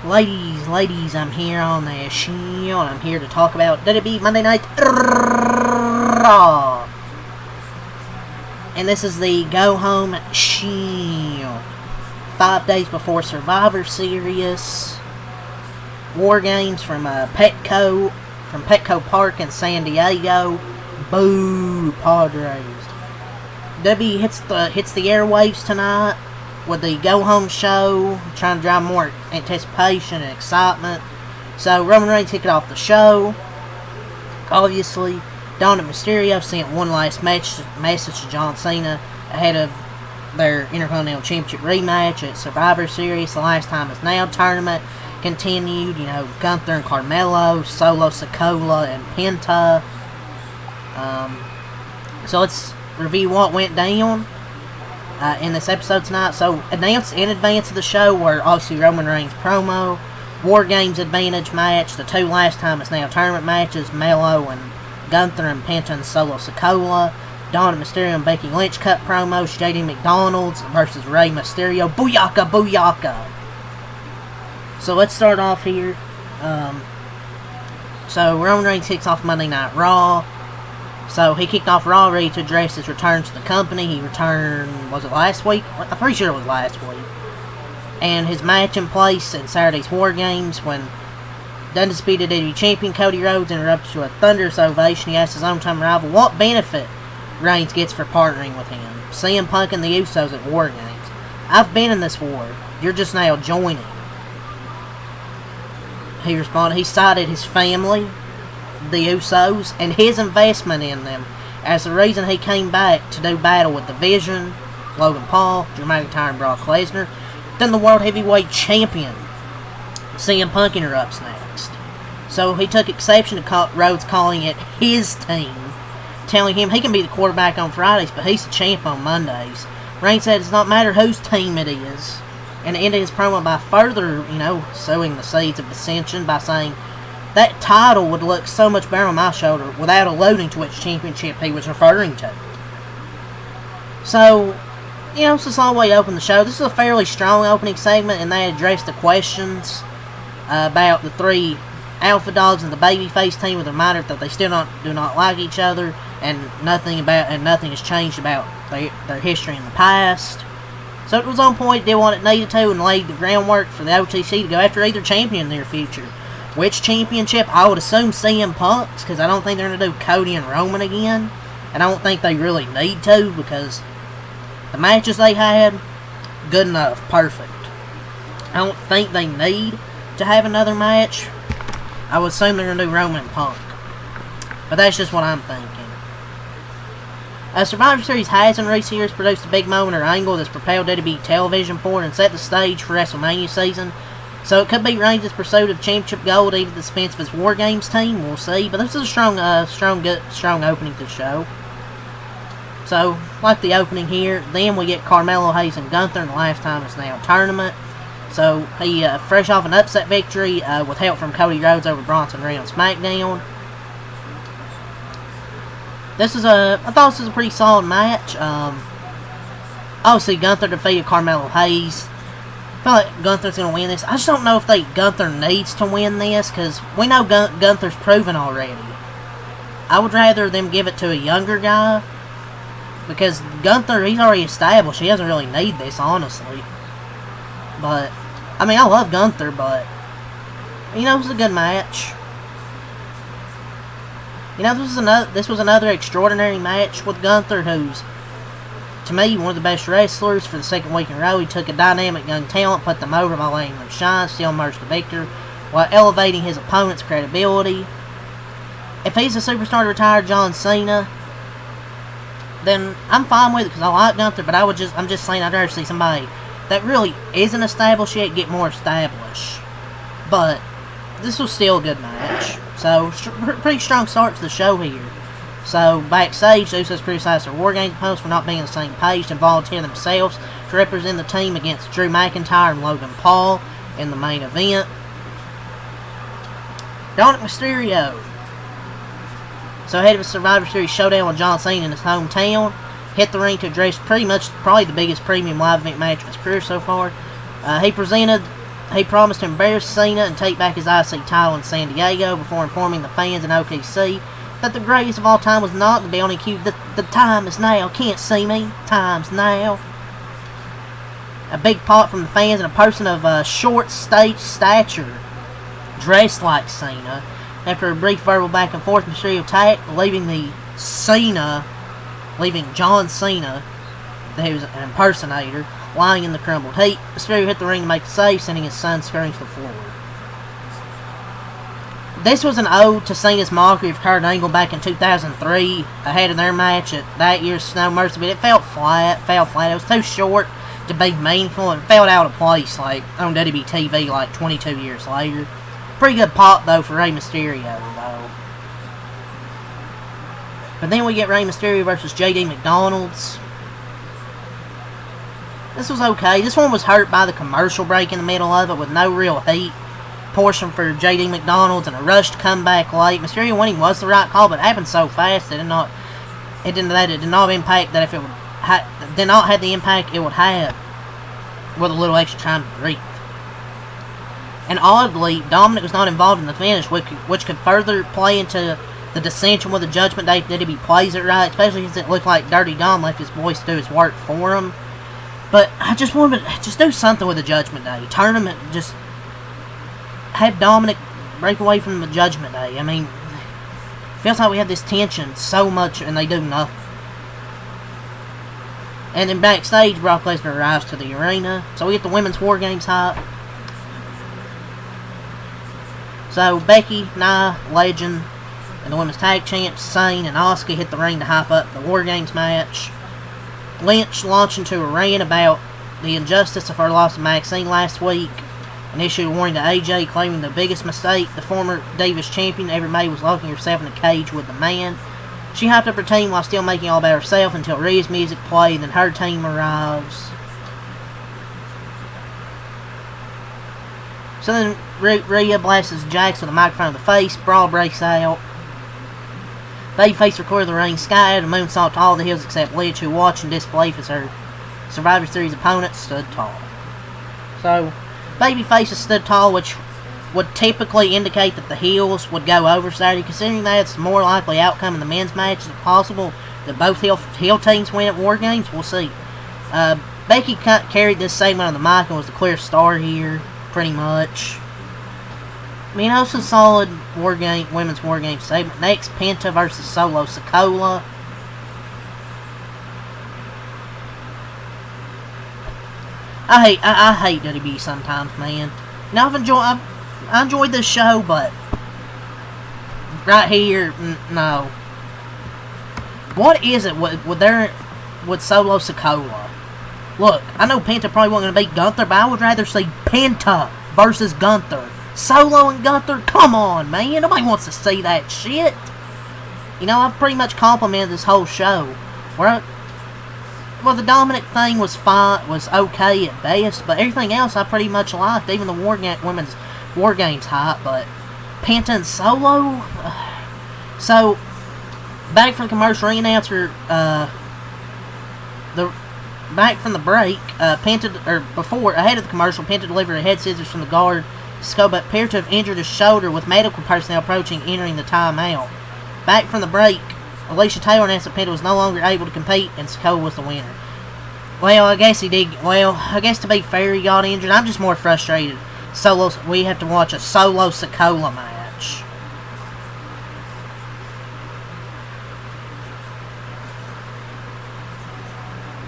Ladies, I'm here on the show, and I'm here to talk about WWE Monday Night Raw. And this is the Go Home Show. 5 days before Survivor Series. War Games from Petco Park in San Diego. Boo, Padres. W hits the airwaves tonight with the Go Home Show, trying to drive more anticipation and excitement. So Roman Reigns kicked off the show. Obviously, Dominic Mysterio sent one last message to John Cena ahead of their Intercontinental Championship rematch at Survivor Series. The Last Time Is Now tournament continued. Gunther and Carmelo, Solo Sikoa and Penta. So let's review what went down in this episode tonight. So, announced in advance of the show were obviously Roman Reigns promo, War Games Advantage match, the 2 Last Time Is Now tournament matches, Melo and Gunther and Penta and Solo Sikoa, Dominic Mysterio and Becky Lynch cut promos, JD McDonald's versus Rey Mysterio, Booyaka, Booyaka. So let's start off here. So Roman Reigns kicks off Monday Night Raw. So he kicked off Raw ready to address his return to the company. He returned, was it last week? I'm pretty sure it was last week. And his match in place in Saturday's War Games when the undisputed WWE Champion Cody Rhodes interrupted to a thunderous ovation. He asked his own-time rival what benefit Reigns gets for partnering with him. CM Punk and the Usos at War Games. I've been in this war. You're just now joining. He responded. He cited his family, the Usos, and his investment in them as the reason he came back to do battle with the Vision, Logan Paul, Drew McIntyre, and Brock Lesnar. Then the World Heavyweight Champion, CM Punk, interrupts next. So he took exception to Rhodes calling it his team, telling him he can be the quarterback on Fridays, but he's the champ on Mondays. Reigns said it does not matter whose team it is, and ended his promo by further, sowing the seeds of dissension by saying that title would look so much better on my shoulder, without alluding to which championship he was referring to. So, since all the way open the show, this is a fairly strong opening segment, and they addressed the questions about the 3 Alpha Dogs and the Babyface team with a reminder that they still do not like each other, and nothing has changed about their history in the past. So it was on point, did what it needed to, and laid the groundwork for the OTC to go after either champion in the near future. Which championship? I would assume CM Punk's, because I don't think they're going to do Cody and Roman again. And I don't think they really need to, because the matches they had, good enough, perfect. I don't think they need to have another match. I would assume they're going to do Roman and Punk. But that's just what I'm thinking. Survivor Series has in recent years produced a big moment or angle that's propelled WWE television forward and set the stage for WrestleMania season. So it could be Reigns' pursuit of championship gold at the expense of his War Games team. We'll see. But this is a strong opening to the show. So, like the opening here, then we get Carmelo Hayes and Gunther in the Last Time Is Now tournament. So he fresh off an upset victory with help from Cody Rhodes over Bronson Reed on SmackDown. I thought this was a pretty solid match. Obviously, Gunther defeated Carmelo Hayes. I feel like Gunther's going to win this. I just don't know if Gunther needs to win this, because we know Gunther's proven already. I would rather them give it to a younger guy, because Gunther, he's already established. He doesn't really need this, honestly. But, I love Gunther, but, it was a good match. This was another extraordinary match with Gunther, who's, to me, one of the best wrestlers for the second week in a row. He took a dynamic young talent, put them over by letting them shine, still emerged the victor, while elevating his opponent's credibility. If he's a superstar to retire John Cena, then I'm fine with it, because I like Gunther, but I'm just saying I'd rather see somebody that really isn't established yet get more established. But this was still a good match. So, pretty strong start to the show here. So, backstage, the Usos criticized their War Games opponents for not being on the same page and volunteering themselves to represent the team against Drew McIntyre and Logan Paul in the main event. Dominic Mysterio. So, ahead of a Survivor Series showdown with John Cena in his hometown, hit the ring to address probably the biggest premium live event match of his career so far. He presented he promised to embarrass Cena and take back his IC title in San Diego before informing the fans in OKC that the greatest of all time was not the Bionic Cube. The time is now. Can't see me. Time's now. A big pop from the fans and a person of short stage stature, dressed like Cena. After a brief verbal back and forth, Mysterio attacked, leaving John Cena, who was an impersonator, lying in the crumbled heap. Mysterio hit the ring to make the save, sending his son scurrying to the floor. This was an ode to Cena's mockery of Kurt Angle back in 2003, ahead of their match at that year's No Mercy, but it fell flat. It was too short to be meaningful and fell out of place like on WWE TV like 22 years later. Pretty good pop though for Rey Mysterio though. But then we get Rey Mysterio versus JD McDonald's. This was okay. This one was hurt by the commercial break in the middle of it with no real heat portion for JD McDonald's and a rushed comeback late. Mysterio winning was the right call, but it happened so fast that it did not impact that if it did not have the impact it would have with a little extra time to breathe. And oddly, Dominic was not involved in the finish, which could further play into the dissension with the Judgment Day if WWE plays it right, especially since it looked like Dirty Dom left his boys to do his work for him. But I just wanted to just do something with the Judgment Day. Tournament, just have Dominic break away from the Judgment Day. I mean, it feels like we have this tension so much and they do nothing. And then backstage, Brock Lesnar arrives to the arena. So we get the Women's War Games hype. So Becky, Nia, Legend, and the Women's Tag Champs, Sane and Asuka hit the ring to hype up the War Games match. Lynch launched into a rant about the injustice of her loss to Maxine last week and issued a warning to AJ, claiming the biggest mistake the former Divas champion ever made was locking herself in a cage with the man. She hyped up her team while still making all about herself until Rhea's music played, and then her team arrives. So then Rhea blasts Jax with a microphone in the face. Brawl breaks out. Babyface recorded the ring. Sky had a moonsault to all the heels except Lynch, who watched in disbelief as her Survivor Series opponent stood tall. So, Babyface stood tall, which would typically indicate that the heels would go over Saturday, considering that's the more likely outcome in the men's match. Is it possible that both heel teams win at War Games? We'll see. Becky carried this segment on the mic and was the clear star here, pretty much. I mean, also a solid women's War Game segment. Next, Penta versus Solo Sikoa. I hate WWE sometimes, man. Now I enjoyed this show, but right here, no. What is it with Solo Sikoa? Look, I know Penta probably wasn't going to beat Gunther, but I would rather see Penta versus Gunther. Solo and Gunther, come on, man. Nobody wants to see that shit. You know, I've pretty much complimented this whole show. Well, the Dominic thing was fine, was okay at best, but everything else I pretty much liked, even the women's War Games hype, but Penta and Solo? So, back from the commercial, ring announcer, back from the break, ahead of the commercial, Penta delivered a head scissors from the guard. Sikoa appeared to have injured his shoulder, with medical personnel approaching, entering the timeout. Back from the break, Alicia Taylor announced that Penta was no longer able to compete, and Sikoa was the winner. Well, I guess he did. Well, I guess to be fair, he got injured. I'm just more frustrated. We have to watch a Solo Sikoa match.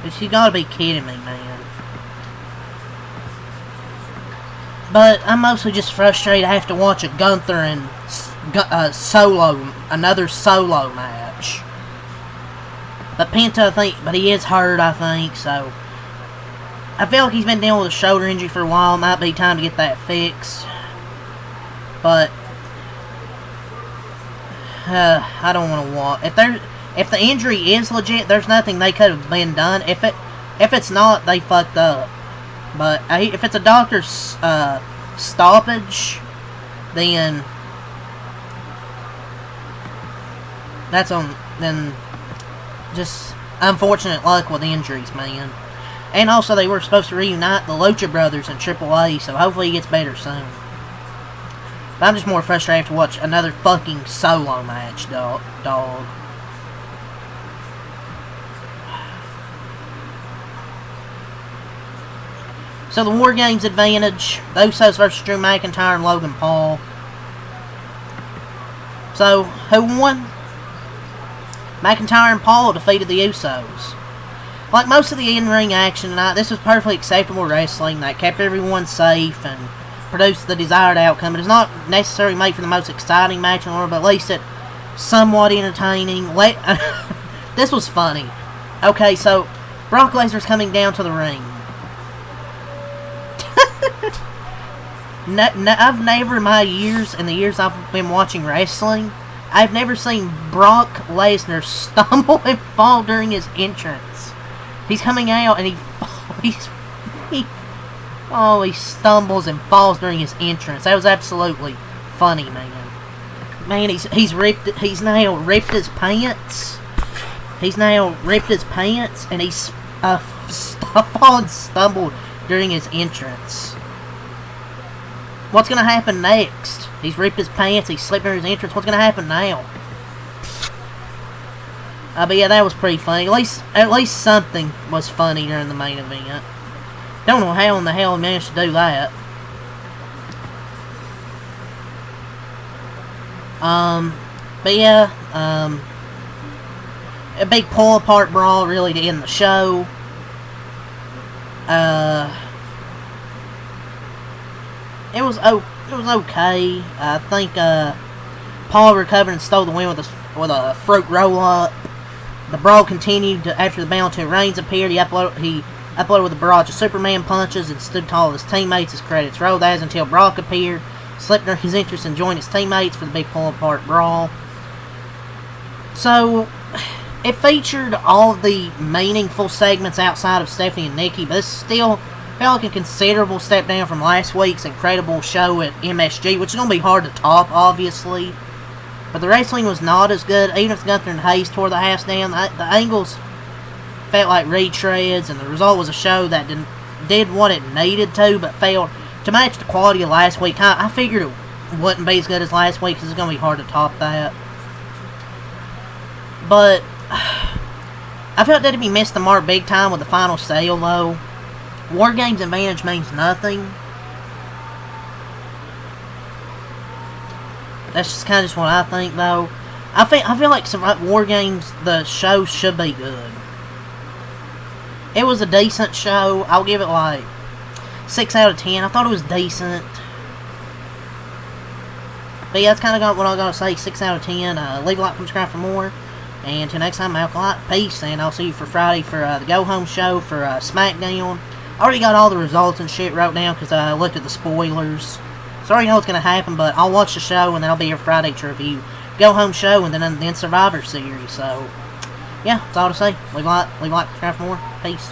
But you gotta be kidding me, man. But I'm mostly just frustrated I have to watch a Gunther and another Solo match. But Penta, but he is hurt, I think, so I feel like he's been dealing with a shoulder injury for a while. It might be time to get that fixed. But I don't want to watch. If the injury is legit, there's nothing they could have been done. If it's not, they fucked up. But if it's a doctor's stoppage, then then just unfortunate luck with injuries, man. And also, they were supposed to reunite the Lucha Brothers in AAA, so hopefully he gets better soon. But I'm just more frustrated to watch another fucking solo match, dog. So the War Games advantage, the Usos versus Drew McIntyre and Logan Paul. So, who won? McIntyre and Paul defeated the Usos. Like most of the in-ring action tonight, this was perfectly acceptable wrestling that kept everyone safe and produced the desired outcome. It is not necessarily made for the most exciting match in the world, but at least it's somewhat entertaining. This was funny. Okay, so Brock Lesnar's coming down to the ring. I've never, in my years, in the years I've been watching wrestling, I've never seen Brock Lesnar stumble and fall during his entrance. He's coming out and he stumbles and falls during his entrance. That was absolutely funny, man. Man, he's now ripped his pants. He's now ripped his pants and he's fallen stumbled during his entrance. What's gonna happen next? He's ripped his pants, he slipped during his entrance. What's gonna happen now? But yeah, that was pretty funny. At least something was funny during the main event. Don't know how in the hell he managed to do that. But yeah, a big pull-apart brawl really to end the show. It was okay. I think Paul recovered and stole the win with a fruit roll-up. The brawl continued after the Bounty Reigns appeared. He uploaded with a barrage of Superman punches and stood tall with his teammates as credits rolled as until Brock appeared, slipped during his entrance and joined his teammates for the big pull-apart brawl. So, it featured all of the meaningful segments outside of Stephanie and Nikki, but this still felt like a considerable step down from last week's incredible show at MSG, which is going to be hard to top, obviously. But the wrestling was not as good, even if Gunther and Hayes tore the house down. The angles felt like retreads, and the result was a show that did what it needed to, but failed to match the quality of last week. I figured it wouldn't be as good as last week, because it's going to be hard to top that. But I felt that he missed the mark big time with the final sale, though. War Games advantage means nothing. That's just kind of just what I think, though. I feel like War Games, the show should be good. It was a decent show. I'll give it like 6 out of 10. I thought it was decent. But yeah, that's kind of what I'm going to say. 6 out of 10. Leave a like, subscribe for more. And until next time, Alkalite, peace. And I'll see you for Friday for the Go Home show for SmackDown. I already got all the results and shit wrote down because I looked at the spoilers. So I already know what's going to happen, but I'll watch the show and then I'll be here Friday to review Go Home show and then Survivor Series. So, yeah, that's all to say. Leave a like, subscribe for more. Peace.